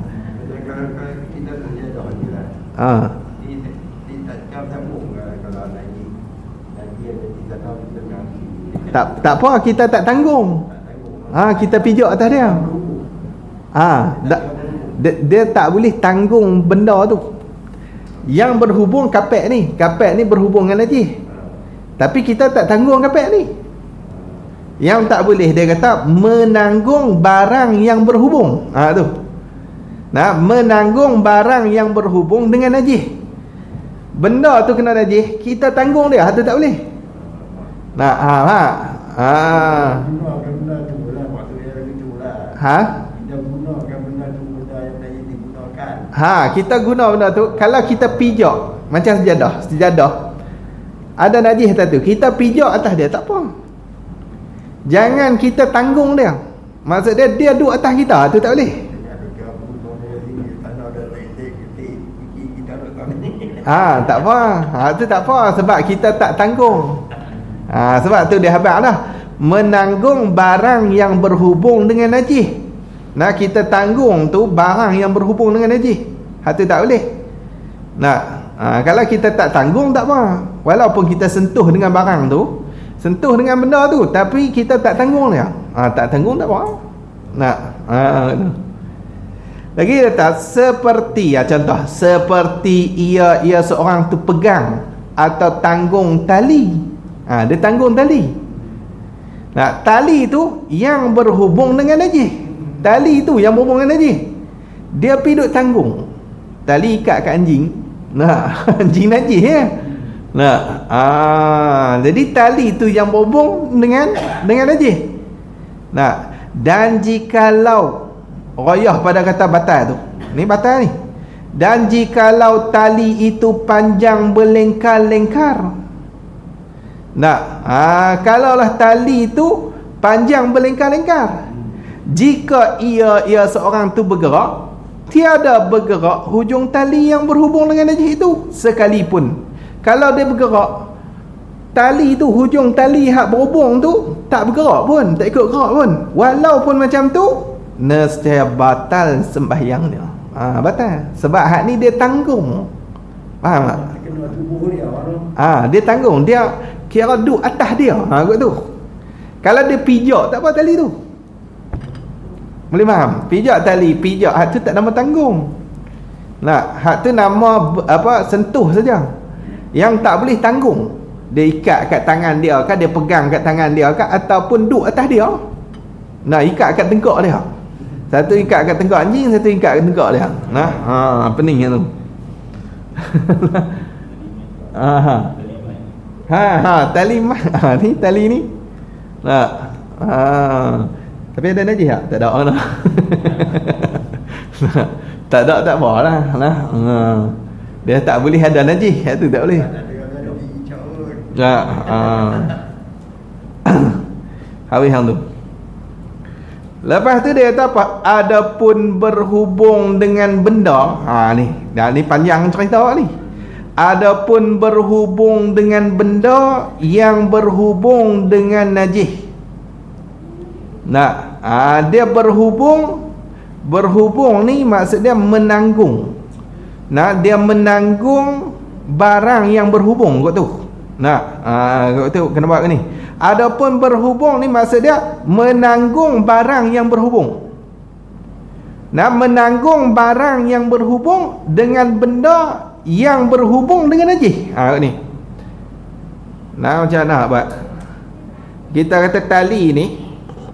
Speaker 1: Tak apa, kita tak tanggung. Kita pijak atas dia. Dia tak boleh tanggung benda tu. Yang berhubung kapek ni berhubung dengan najis. Tapi kita tak tanggung kapek ni. Yang tak boleh dia kata menanggung barang yang berhubung. Tu. Nah, menanggung barang yang berhubung dengan najis. Benda tu kena najis, kita tanggung dia, tu tak boleh. Nah,
Speaker 2: gunakan benda tu lah, maksudnya begitu lah. Kita gunakan benda tu, benda yang najis digunakan.
Speaker 1: Kita guna benda tu, kalau kita pijak macam sejadah. Ada najis atas tu, kita pijak atas dia tak apa. Jangan kita tanggung dia. Maksud dia duduk atas kita, tu tak boleh. Tak apa. Tu tak apa sebab kita tak tanggung. Sebab tu dia habaq lah. Menanggung barang yang berhubung dengan najis. Nah, kita tanggung tu barang yang berhubung dengan najis. Tu tak boleh. Kalau kita tak tanggung tak apa. Walaupun kita sentuh dengan barang tu, sentuh dengan benda tu, tapi kita tak tanggung dia. Tak tanggung tak apa. Lagi kata seperti contoh seperti ia seorang tu pegang atau tanggung tali. Dia tanggung tali. Nah, tali tu yang berhubung dengan najis. Tali tu yang berhubung dengan najis. Dia pergi duk tanggung. Tali ikat kat anjing. Nah, anjing najis ya. Nah, jadi tali tu yang berhubung dengan najis. Nah, dan jikalau royah pada kata batal tu. Ni batal ni. Dan jikalau tali itu panjang berlengkar-lengkar. Nah, kalaulah tali itu panjang berlengkar-lengkar. Jika ia seorang tu bergerak, tiada bergerak hujung tali yang berhubung dengan najis itu sekalipun. Kalau dia bergerak, tali tu, hujung tali hak berhubung tu tak bergerak pun, tak ikut gerak pun. Walaupun macam tu, nescaya batal sembahyang dia. Batal. Sebab hak ni dia tanggung. Faham tak?
Speaker 2: Kena tubuh dia.
Speaker 1: Dia tanggung. Dia kira duduk atas dia. Kot tu. Kalau dia pijak, tak apa tali tu. Boleh faham? Pijak tali, pijak hak tu tak nama tanggung. Nah, hak tu nama sentuh saja. Yang tak boleh tanggung. Dia ikat kat tangan dia kan, dia pegang kat tangan dia kan, ataupun duduk atas dia. Nah, ikat kat tengkok dia. Satu ikat kat tengkok anjing, satu ikat kat tengkok dia. Nah, pening tu. Tali ni tali ni. Tapi ada najis tak? Tak ada orang. Tak ada, tak apalah. Dia tak boleh ada najis, tu tak boleh. Habis hang tu. Lepas tu dia kata apa? Adapun berhubung dengan benda. Ni panjang cerita ni. Adapun berhubung dengan benda yang berhubung dengan najis. Nah, dia berhubung ni maksud dia menanggung. Nah, dia menanggung barang yang berhubung kot tu. Nah, kot tu kena buat ni. Adapun berhubung ni maksud dia menanggung barang yang berhubung. Nah, menanggung barang yang berhubung dengan benda yang berhubung dengan najis. Kot ni. Nah, macam mana buat? Kita kata tali ni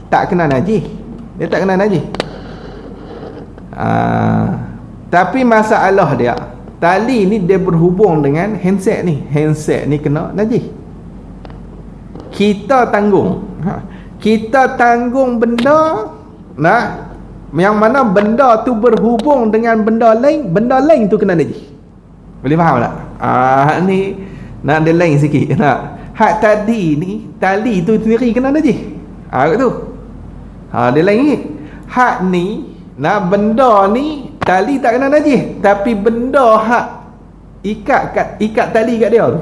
Speaker 1: tak kena najis. Dia tak kena najis. Tapi masalah dia, tali ni dia berhubung dengan handset ni. Handset ni kena najis. Kita tanggung. Kita tanggung benda, yang mana benda tu berhubung dengan benda lain tu kena najis. Boleh faham tak? Ni nak dia lain sikit. Hak tadi ni, tali tu sendiri kena najis. Kat tu. Dia lain ni. Hak ni, benda ni tali tak kena najis, tapi benda hak ikat tali kat dia tu.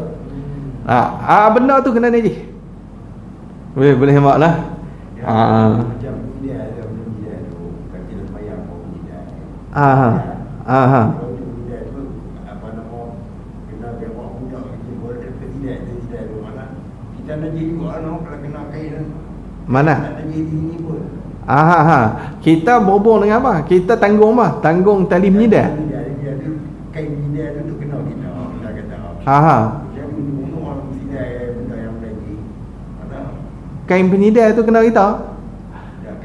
Speaker 1: Benda tu kena najis. Boleh nampak lah.
Speaker 2: Macam dia ada dia tu kaki lembayang mau dia. Kita nak jadi orang kalau kena kain
Speaker 1: mana?
Speaker 2: Tak jadi ini pun.
Speaker 1: Kita berhubung dengan apa? Kita tanggung apa? Tanggung tali menyidar.
Speaker 2: Dia kain menyidar tu kena kita nak kata. Dia bunuh orang menyidar benda yang lagi.
Speaker 1: Kain penyidar tu kena kita.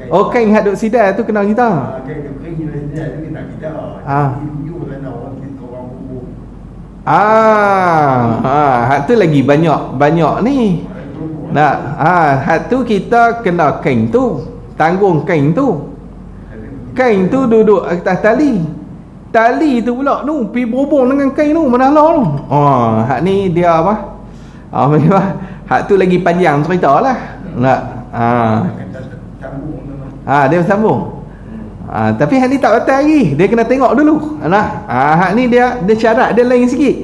Speaker 1: Kain hak duk sidar tu kena kita.
Speaker 2: Kain duk sidar tu kena kita. You kena orang kita orang bubuh.
Speaker 1: Hak tu lagi banyak ni. Hak tu kita kena kain tu, tanggung kain tu. Kain tu duduk atas tali. Tali tu pula tu pi berhubung dengan kain tu, mana lah tu. Hak ni dia apa? Hak tu lagi panjang ceritalah. Dia sambung. Tapi hak ni tak batal lagi. Dia kena tengok dulu. Hak ni dia syarat dia lain sikit.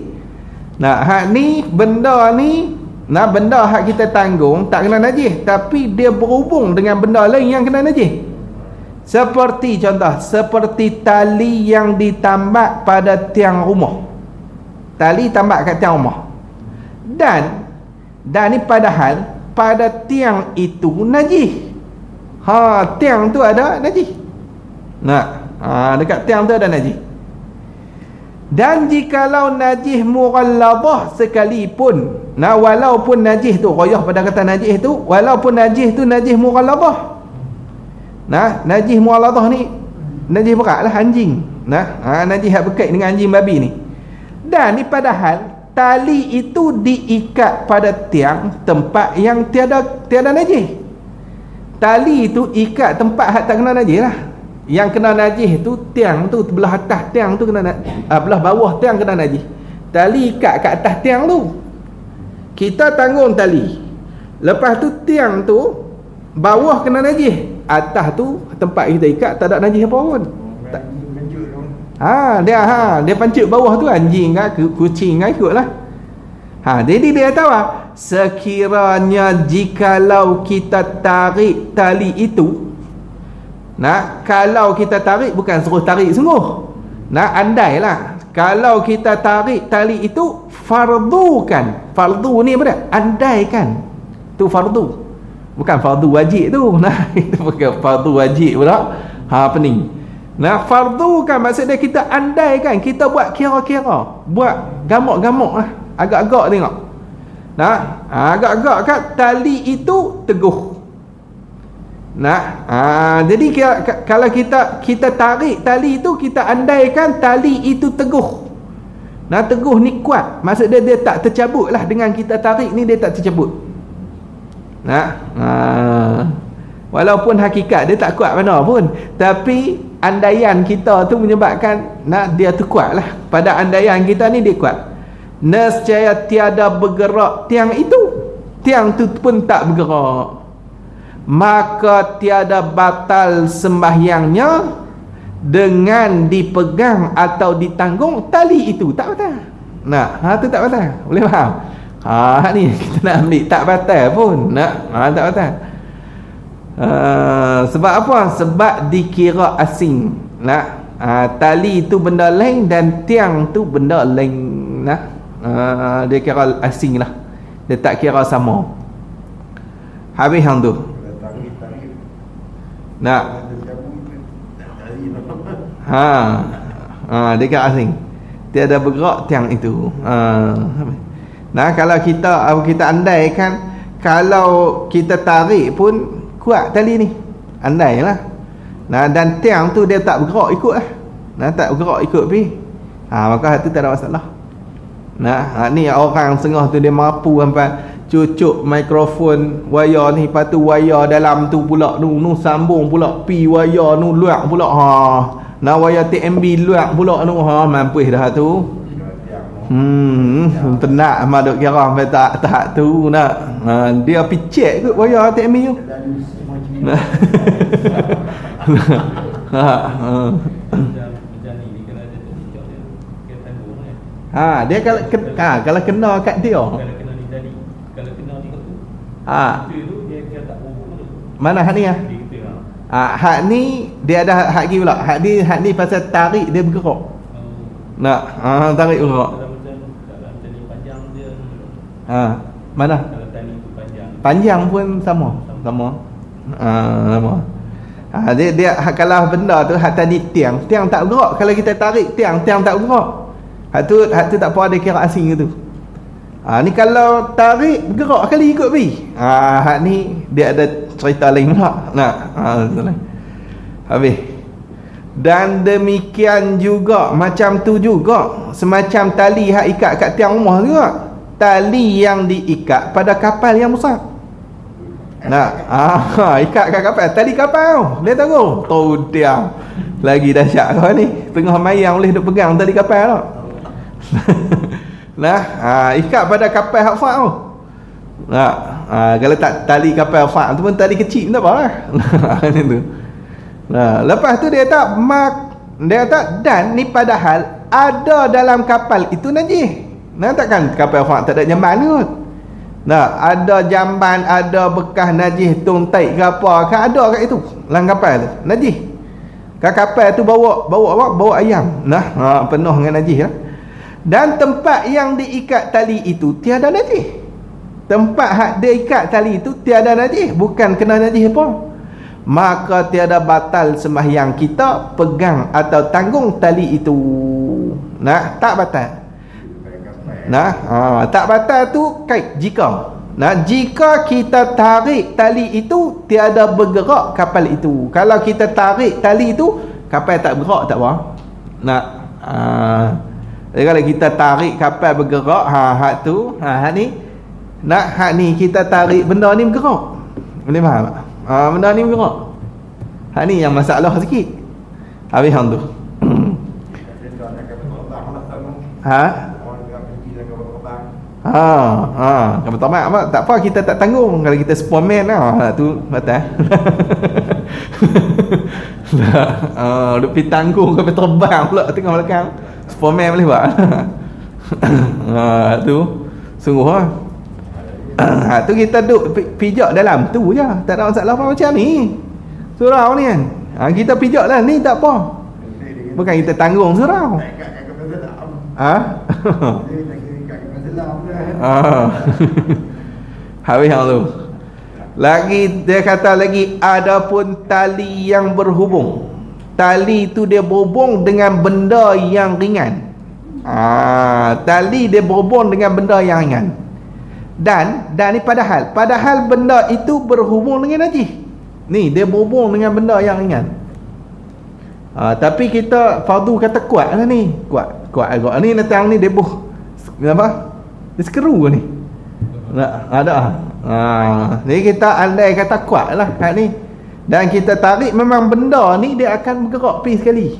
Speaker 1: Hak ni benda ni, benda hak kita tanggung tak kena najis, tapi dia berhubung dengan benda lain yang kena najis. Seperti contoh, seperti tali yang ditambak pada tiang rumah. Tali tambak kat tiang rumah. Dan ni padahal pada tiang itu najis. Tiang tu ada najis. Dekat tiang tu ada najis. Dan jikalau najis mughalladhah sekalipun, walaupun najis tu, royah pada kata najis tu, walaupun najis tu najis mughalladhah. Najis mughalladhah ni najis berat lah, anjing. Najis yang berkait dengan anjing babi ni. Dan ni padahal tali itu diikat pada tiang tempat yang tiada najis. Tali itu ikat tempat hak tak kena najis lah. Yang kena najis tu tiang tu, belah atas tiang tu kena belah bawah tiang kena najis. Tali ikat kat atas tiang tu, kita tanggung tali. Lepas tu tiang tu bawah kena najis, atas tu tempat kita ikat tak ada najis apa pun. Dia pancit bawah tu anjing ke kucing ke ikutlah. Jadi dia tahu sekiranya jikalau kita tarik tali itu, kalau kita tarik bukan suruh tarik sungguh. Andailah kalau kita tarik tali itu fardukan. Fardu ni apa dia? Andaikan. Tu fardu. Bukan fardu wajib tu. Itu bukan fardu wajib pula. Pening. Fardukan maksudnya kita andaikan, kita buat kira-kira, buat gamuk-gamuk lah. Agak-agak tengok. Agak-agak kat tali itu teguh. Jadi kalau kita tarik tali itu, kita andaikan tali itu teguh. Teguh ni kuat. Maksudnya dia tak tercabut lah. Dengan kita tarik ni dia tak tercabut. Walaupun hakikat dia tak kuat mana pun, tapi andaian kita tu menyebabkan dia tu kuat lah. Pada andaian kita ni dia kuat. Nescaya tiada bergerak tiang itu, tiang tu pun tak bergerak, maka tiada batal sembahyangnya dengan dipegang atau ditanggung tali itu. Tak batal. Tu tak batal. Boleh faham? Ni kita nak ambil tak batal pun. Tak batal. Sebab apa? Sebab dikira asing. Tali itu benda lain dan tiang tu benda lain. Dia kira asing lah. Dia tak kira sama. Habis hang tu. Dia kira asing. Tiada bergerak tiang itu. Kalau kita andaikan, kalau kita tarik pun kuat tali ni, andailah. Dan tiang tu dia tak bergerak ikut lah. Tak bergerak ikut pi. Maka itu tak ada masalah. Ni orang setengah tu dia mampu sampai cucuk mikrofon wayar ni, lepas tu wayar dalam tu pula nu sambung pula pi wayar nu luak pula. Wayar TMB luak pula nu. Mampus dah tu. Tenak maduk kira sampai tak tu dia picek kot wayar TMB tu. Dia kalau kena kat dia. Kalau kena di tali, kalau kena di tu. Itu dia tak urut. Mana hak ni hak ni dia ada hak lagi pula. Hak ni pasal tarik dia bergerak. Tarik bergerak. Kalau tali panjang dia. Mana? Kalau tali tu panjang. Panjang pun sama. Sama. Dia kalau benda tu hak tadi tiang tak bergerak. Kalau kita tarik tiang tak bergerak. Hak tu tak apa, ada kira asing tu. Ni kalau tarik bergerak kali ikut pi. Hak ni dia ada cerita lain pula. Habis. Dan demikian juga macam tu juga, semacam tali hak ikat kat tiang rumah juga. Tali yang diikat pada kapal yang besar. Ikat kat kapal, tali kapal. Dia tahu. Tu dia. Lagi dahsyat kau ni. Tengah mayang boleh duk pegang tali kapal tu. Ikat pada kapal hak fak tu. Kalau tak tali kapal fak tu pun tali kecil tak apa lah. Tu. Lepas tu dia tak dan ni padahal ada dalam kapal itu najis. Takkan kapal fak tak ada jamban kot. Ada jamban, ada bekas najis tungtai ke apa ke, ada kat itu dalam kapal tu najis. Kapal tu bawa ayam. Penuh dengan najis lah. Dan tempat yang diikat tali itu tiada najis. Tempat hak dia ikat tali itu tiada najis, bukan kena najis apa. maka tiada batal sembahyang kita pegang atau tanggung tali itu. Nah, tak batal. Nah, tak batal tu kait jika. Nah, jika kita tarik tali itu tiada bergerak kapal itu. Kalau kita tarik tali itu kapal tak bergerak tak apa. Nah, kalau kita tarik kapal bergerak, hak tu, hak ni. Nak hak ni kita tarik benda ni bergerak. Boleh faham tak? Benda ni bergerak. Hak ni yang masalah sikit. Habis hang tu. Kapal terbang apa? Tak apa, kita tak tanggung. Kalau kita Superman lah, tu batal. Duk pergi tanggung kapal terbang pula tengah belakang. Superman boleh buat. Tu sungguh lah. Tu kita duk pijak dalam tu je, tak ada masalah apa macam ni. Surau ni kan, kita pijak lah ni, tak apa. Bukan kita tanggung surau. Habis yang tu. Lagi dia kata lagi, adapun tali yang berhubung. Tali tu dia berhubung dengan benda yang ringan. Tali dia berhubung dengan benda yang ringan. Dan ni padahal benda itu berhubung dengan najis. Ni dia berhubung dengan benda yang ringan. Tapi kita fardu kata kuat lah ni. Kuat agak ni datang ni dia apa? Dia skru ni. Ada. Jadi kita andai kata kuat lah kat ni. Dan kita tarik memang benda ni dia akan bergerak pi sekali.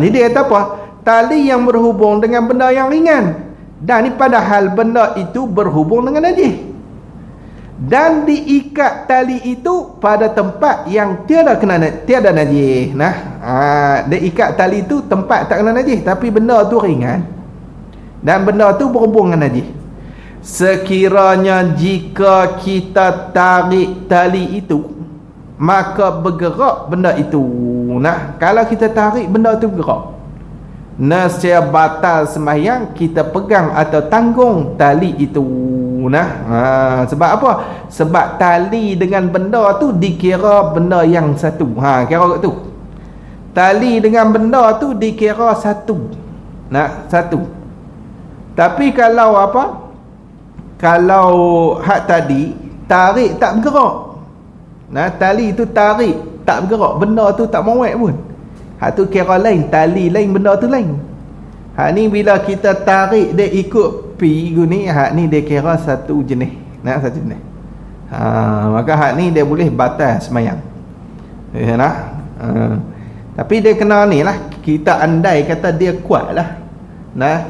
Speaker 1: Ni dia kata apa? Tali yang berhubung dengan benda yang ringan. Dan ni padahal benda itu berhubung dengan najis. Dan diikat tali itu pada tempat yang tiada najis. Dia ikat tali itu tempat tak kena najis, tapi benda tu ringan. Dan benda tu berhubung dengan najis. Sekiranya jika kita tarik tali itu, maka bergerak benda itu. Kalau kita tarik benda tu bergerak, nescaya batal sembahyang kita pegang atau tanggung tali itu. Sebab apa? Sebab tali dengan benda tu dikira benda yang satu. Kira tu. Tali dengan benda tu dikira satu. Satu. Tapi kalau apa? Kalau hak tadi tarik tak bergerak. Tali tu tarik tak bergerak, benda tu tak mawek pun. Hak tu kira lain, tali lain, benda tu lain. Hak ni bila kita tarik dia ikut pi ni, hak ni dia kira satu jenis. Satu jenis. Maka hak ni dia boleh batal sembahyang. Tapi dia kena ni lah, kita andai kata dia kuat lah.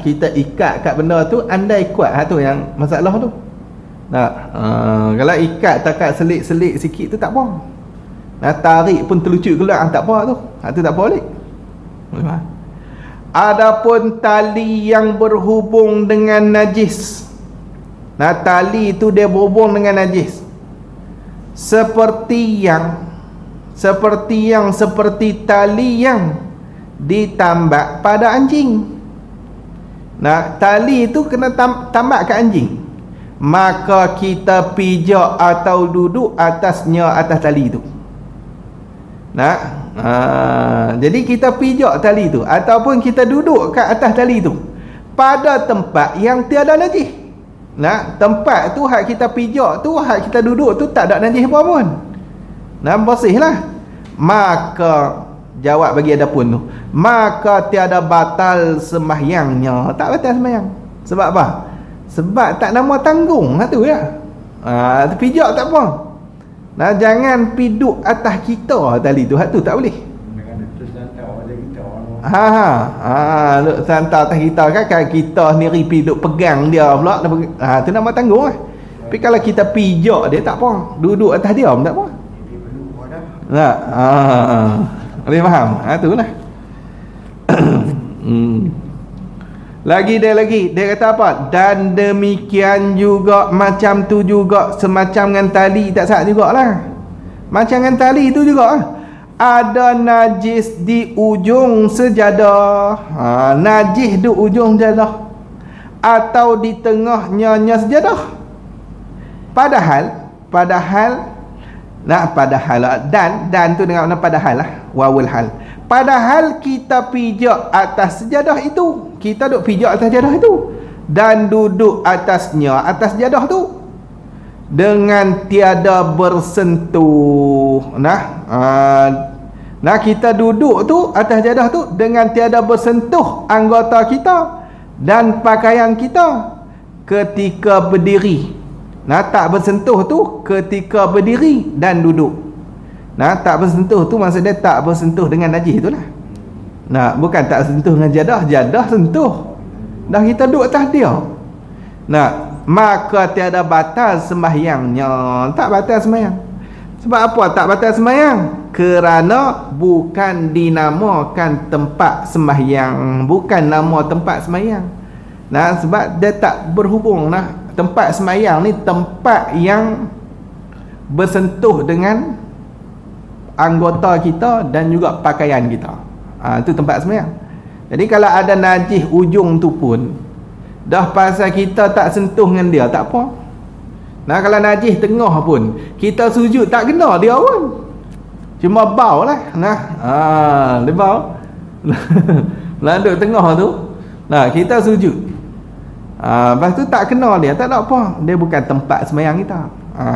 Speaker 1: Kita ikat kat benda tu, andai kuat, hak tu yang masalah tu. Kalau ikat takat selit-selit sikit tu tak apa. Tarik pun terlucut keluar, tak apa tu. Tu tak boleh. Adapun tali yang berhubung dengan najis. Tali tu dia berhubung dengan najis. Seperti tali yang ditambak pada anjing. Tali tu kena tambak ke anjing. Maka kita pijak atau duduk atas tali tu. Jadi kita pijak tali tu ataupun kita duduk kat atas tali tu pada tempat yang tiada najis. Tempat tu hak kita pijak tu, hak kita duduk tu tak ada najis apa pun. Bersihlah. Maka jawab bagi adapun tu, maka tiada batal sembahyangnya. Tak batal sembahyang. Sebab apa? Sebab tak nama tanggung. Tu ya. Pijak tak apa. Jangan piduk atas kita tali tu. Hak tu tak boleh. Duk santar atas kita kan kita sendiri piduk pegang dia pula. Tu nama tanggung lah. Tapi kalau kita pijak dia tak apa. Duduk atas dia pun tak apa. Boleh faham? Tu lah. Lagi dia kata apa? Dan demikian juga macam tu juga, semacam dengan tali tak sah jugalah. Macam dengan tali tu juga ada najis di ujung sejadah. Najis di ujung sejadah atau di tengahnya sejadah. Padahal Nah, padahal dan tu dengan mana padahal lah, wawul hal. Padahal kita pijak atas sejadah itu, kita duk pijak atas sejadah itu dan duduk atasnya, atas sejadah tu dengan tiada bersentuh. Nah, kita duduk tu atas sejadah tu dengan tiada bersentuh anggota kita dan pakaian kita ketika berdiri. Nah, tak bersentuh tu ketika berdiri dan duduk. Nah, tak bersentuh tu maksudnya tak bersentuh dengan najis itulah. Nah, bukan tak sentuh dengan jadah sentuh. Dah kita duduk atas dia. Nah, maka tiada batal sembahyangnya. Tak batal sembahyang. Sebab apa tak batal sembahyang? Kerana bukan dinamakan tempat sembahyang, bukan nama tempat sembahyang. Nah, sebab dia tak berhubung. Nah, tempat sembahyang ni tempat yang bersentuh dengan anggota kita dan juga pakaian kita. Itu tempat sembahyang. Jadi kalau ada najis ujung tu pun dah pasal kita tak sentuh dengan dia, tak apa. Nah, kalau najis tengah pun kita sujud tak kena dia pun, cuma bau lah. Nah, dia bau lah duduk tengah tu. Nah, kita sujud, lepas tu tak kena dia, tak ada apa, dia bukan tempat sembahyang kita.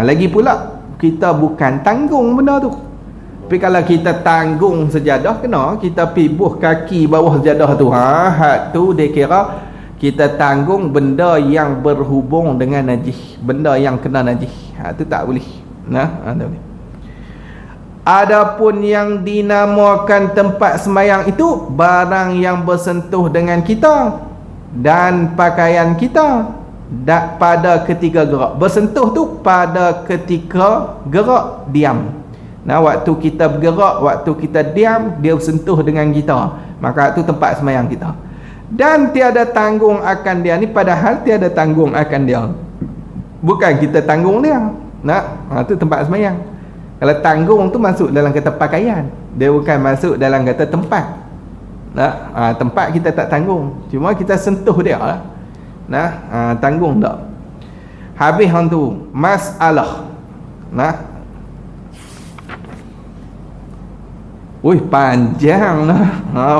Speaker 1: Lagi pula kita bukan tanggung benda tu. Tapi kalau kita tanggung sejadah, kena kita pibuh kaki bawah sejadah tu, hak tu dia kira kita tanggung benda yang berhubung dengan najis, benda yang kena najis. Tu tak boleh. Nah, tak boleh. Adapun yang dinamakan tempat sembahyang itu barang yang bersentuh dengan kita dan pakaian kita pada ketika gerak. Bersentuh tu pada ketika gerak diam. Nah, waktu kita bergerak, waktu kita diam, dia bersentuh dengan kita, maka itu tempat sembahyang kita. Dan tiada tanggung akan dia ni, padahal tiada tanggung akan dia, bukan kita tanggung dia. Nah, itu tempat sembahyang. Kalau tanggung tu masuk dalam kata pakaian, dia bukan masuk dalam kata tempat. Nah, tempat kita tak tanggung, cuma kita sentuh dia lah. Nah, tanggung tak. Habis hang tu masalah. Nah, panjang lah.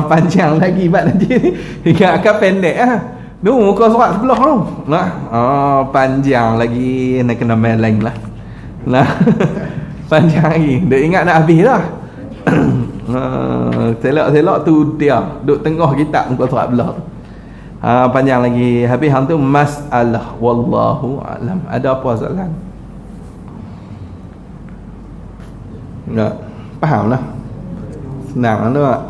Speaker 1: Panjang lagi bab nanti ni. Ingatkan pendek ah. Tu muka surat sebelah tu. Nah, panjang lagi, nak kena main lain lah. Nah, panjang lagi. Dia ingat nak habis lah. Selok-selok tu dia duduk tengah kitab muka surat belah tu. Panjang lagi. Habis hang tu masalah, wallahu alam. Ada apa soalan? Tak faham lah. Senang tu tak?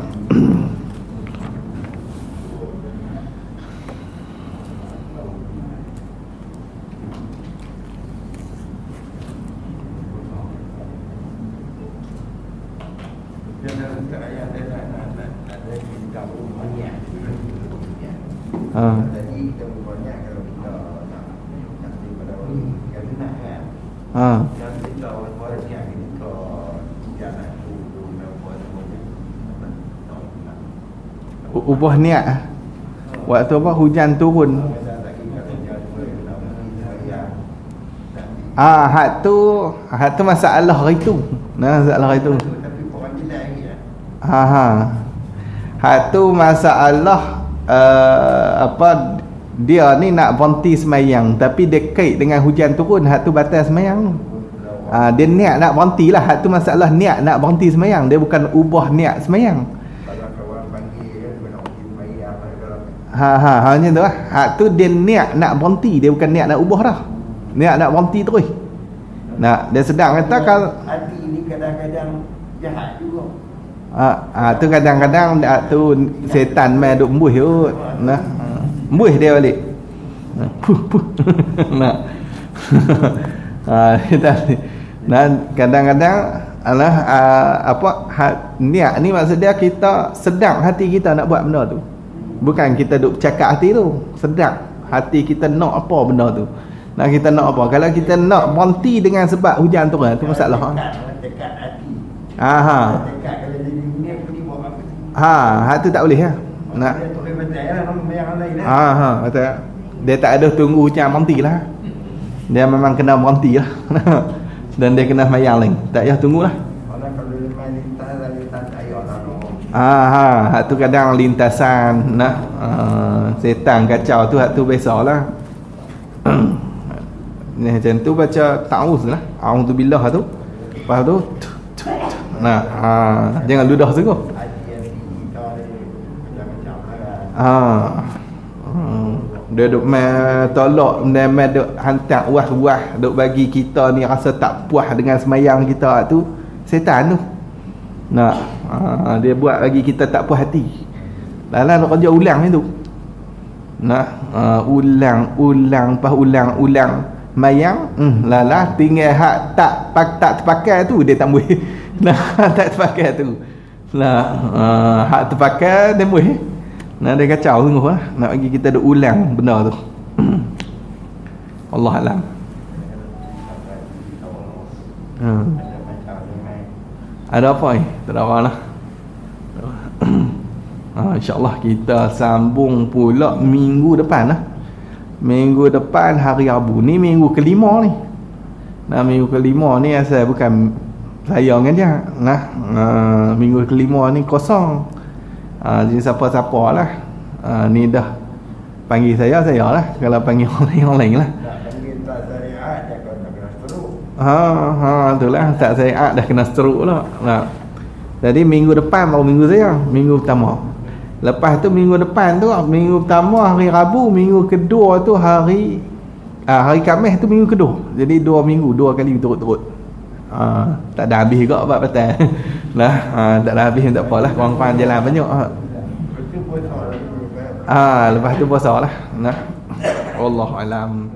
Speaker 2: Jadi kita berbanyak kalau kita nak daripada orang yang nak kan. Dan kita orang yang kita jangan
Speaker 1: ubah niat waktu apa hujan turun. Hak tu masalah hari tu. Nah, masalah hari tu. Hak tu masalah apa, dia ni nak berhenti semayang tapi dia kait dengan hujan turun, hak tu batal semayang. Dia niat nak berhenti lah. Hak tu masalah niat nak berhenti semayang, dia bukan ubah niat semayang. Hanya tu lah. Hak tu dia niat nak berhenti, dia bukan niat nak ubah dah. Niat nak berhenti terus. Nah, dia sedang kata kalau
Speaker 2: hati ni kadang-kadang jahat juga.
Speaker 1: Tu kadang-kadang tu setan mai duk embuih tu. Nah, embuih dia balik. Nah. Nah, kadang-kadang niat ni maksud dia kita sedang hati kita nak buat benda tu. Bukan kita duk cakap hati tu, sedang hati kita nak apa benda tu. Nak kita nak apa? Kalau kita nak berhenti dengan sebab hujan turun, tu masalah.
Speaker 2: Dekat hati. Dekat kalau jadi dunia ni buat
Speaker 1: hak
Speaker 2: apa?
Speaker 1: tu tak boleh lah. Nak
Speaker 2: boleh baca lah nama yang lain lah.
Speaker 1: Betul. Dia tak ada tunggu hujan berhenti lah. Dia memang kena berhenti lah. Dan dia kena semayang lain. Tak payah tunggulah.
Speaker 2: Orang kalau lintas air lalu.
Speaker 1: Hak tu kadang lintasan setan kacau tu, hak tu biasalah. Ni macam tu baca ta'awuz lah. A'udzubillah tu. Lepas tu jangan ludah sungguh. Dia duk tolak dia duk hantar wah duk bagi kita ni rasa tak puas dengan semayang kita tu, setan tu. Dia buat bagi kita tak puas hati. Lala nak kerja ulang itu. Ulang mayang, lala tinggal hak tak terpakai tu dia tak boleh. Tak terpakai tu. Hak terpakai dia boleh. Dia kacau sungguh lah. Nak bagi kita duk ulang benda tu. Allah alam. Ada apa ni? Tak ada apa lah. InsyaAllah kita sambung pula minggu depan lah. Minggu depan hari Rabu ni, minggu kelima ni. Minggu kelima ni asal bukan saya dengan dia. Minggu kelima ni kosong. Jadi siapa-siapa lah. Ni dah panggil saya lah. Kalau panggil orang lain lah. Itulah tak saya dah kena stroke lah. Jadi minggu depan baru minggu saya, minggu pertama. Lepas tu minggu depan tu, minggu pertama hari Rabu, minggu kedua tu hari Khamis tu minggu kedua. Jadi 2 minggu, 2 kali turut-turut. Tak dah habis juga buat patah. Tak dah habis tak apalah, korang jalan banyak. Lepas tu puasa lah. Wallahu alam.